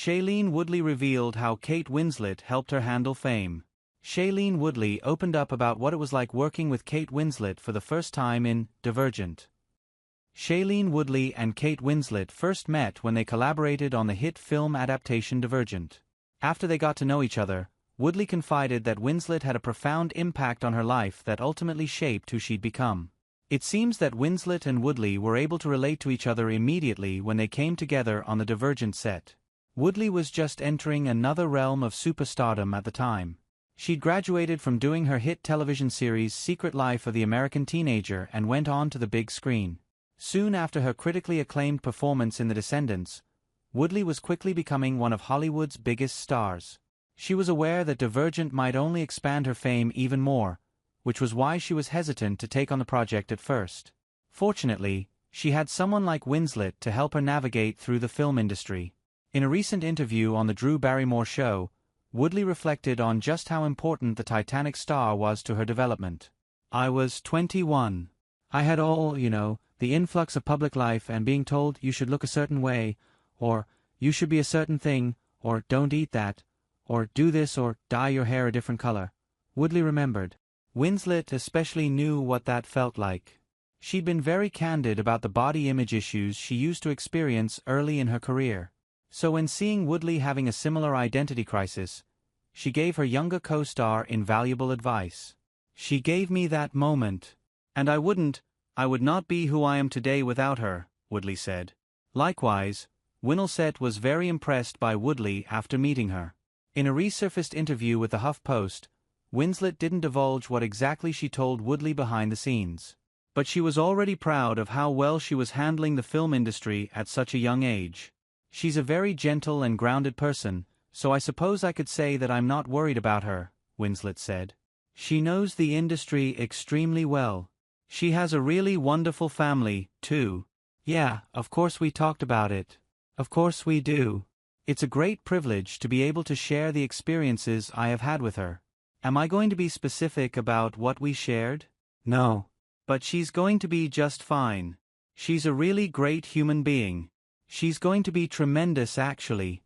Shailene Woodley revealed how Kate Winslet helped her handle fame. Shailene Woodley opened up about what it was like working with Kate Winslet for the first time in Divergent. Shailene Woodley and Kate Winslet first met when they collaborated on the hit film adaptation Divergent. After they got to know each other, Woodley confided that Winslet had a profound impact on her life that ultimately shaped who she'd become. It seems that Winslet and Woodley were able to relate to each other immediately when they came together on the Divergent set. Woodley was just entering another realm of superstardom at the time. She'd graduated from doing her hit television series Secret Life of the American Teenager and went on to the big screen. Soon after her critically acclaimed performance in The Descendants, Woodley was quickly becoming one of Hollywood's biggest stars. She was aware that Divergent might only expand her fame even more, which was why she was hesitant to take on the project at first. Fortunately, she had someone like Winslet to help her navigate through the film industry. In a recent interview on The Drew Barrymore Show, Woodley reflected on just how important the Titanic star was to her development. "I was 21. I had all, the influx of public life and being told you should look a certain way, or you should be a certain thing, or don't eat that, or do this or dye your hair a different color," Woodley remembered. Winslet especially knew what that felt like. She'd been very candid about the body image issues she used to experience early in her career. So when seeing Woodley having a similar identity crisis, she gave her younger co-star invaluable advice. "She gave me that moment. And I would not be who I am today without her," Woodley said. Likewise, Winslet was very impressed by Woodley after meeting her. In a resurfaced interview with the HuffPost, Winslet didn't divulge what exactly she told Woodley behind the scenes. But she was already proud of how well she was handling the film industry at such a young age. "She's a very gentle and grounded person, so I suppose I could say that I'm not worried about her," Winslet said. "She knows the industry extremely well. She has a really wonderful family, too. Yeah, of course we talked about it. Of course we do. It's a great privilege to be able to share the experiences I have had with her. Am I going to be specific about what we shared? No. But she's going to be just fine. She's a really great human being. She's going to be tremendous actually."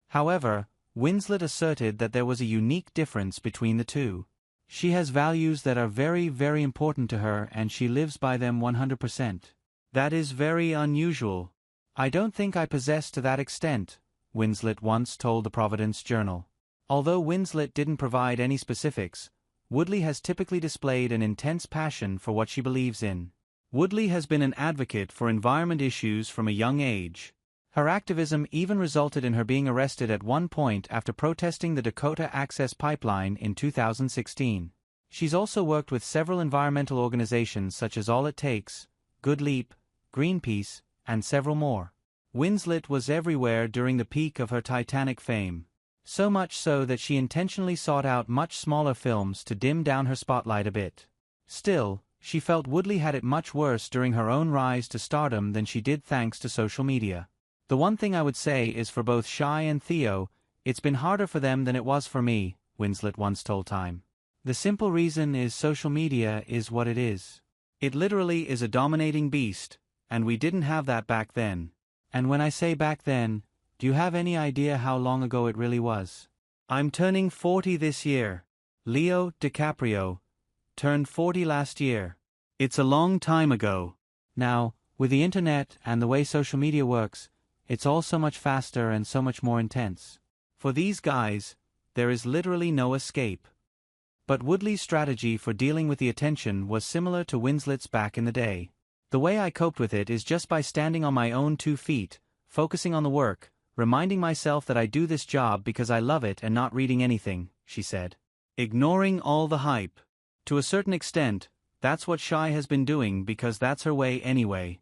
However, Winslet asserted that there was a unique difference between the two. "She has values that are very, very important to her and she lives by them 100%. That is very unusual. I don't think I possess to that extent," Winslet once told the Providence Journal. Although Winslet didn't provide any specifics, Woodley has typically displayed an intense passion for what she believes in. Woodley has been an advocate for environment issues from a young age. Her activism even resulted in her being arrested at one point after protesting the Dakota Access Pipeline in 2016. She's also worked with several environmental organizations such as All It Takes, Good Leap, Greenpeace, and several more. Winslet was everywhere during the peak of her Titanic fame. So much so that she intentionally sought out much smaller films to dim down her spotlight a bit. Still, she felt Woodley had it much worse during her own rise to stardom than she did thanks to social media. "The one thing I would say is for both Shai and Theo, it's been harder for them than it was for me," Winslet once told Time. "The simple reason is social media is what it is. It literally is a dominating beast, and we didn't have that back then. And when I say back then, do you have any idea how long ago it really was? I'm turning 40 this year. Leo DiCaprio turned 40 last year. It's a long time ago. Now, with the internet and the way social media works, it's all so much faster and so much more intense. For these guys, there is literally no escape." But Woodley's strategy for dealing with the attention was similar to Winslet's back in the day. "The way I coped with it is just by standing on my own 2 feet, focusing on the work, reminding myself that I do this job because I love it and not reading anything," she said. "Ignoring all the hype. To a certain extent, that's what Shai has been doing because that's her way anyway."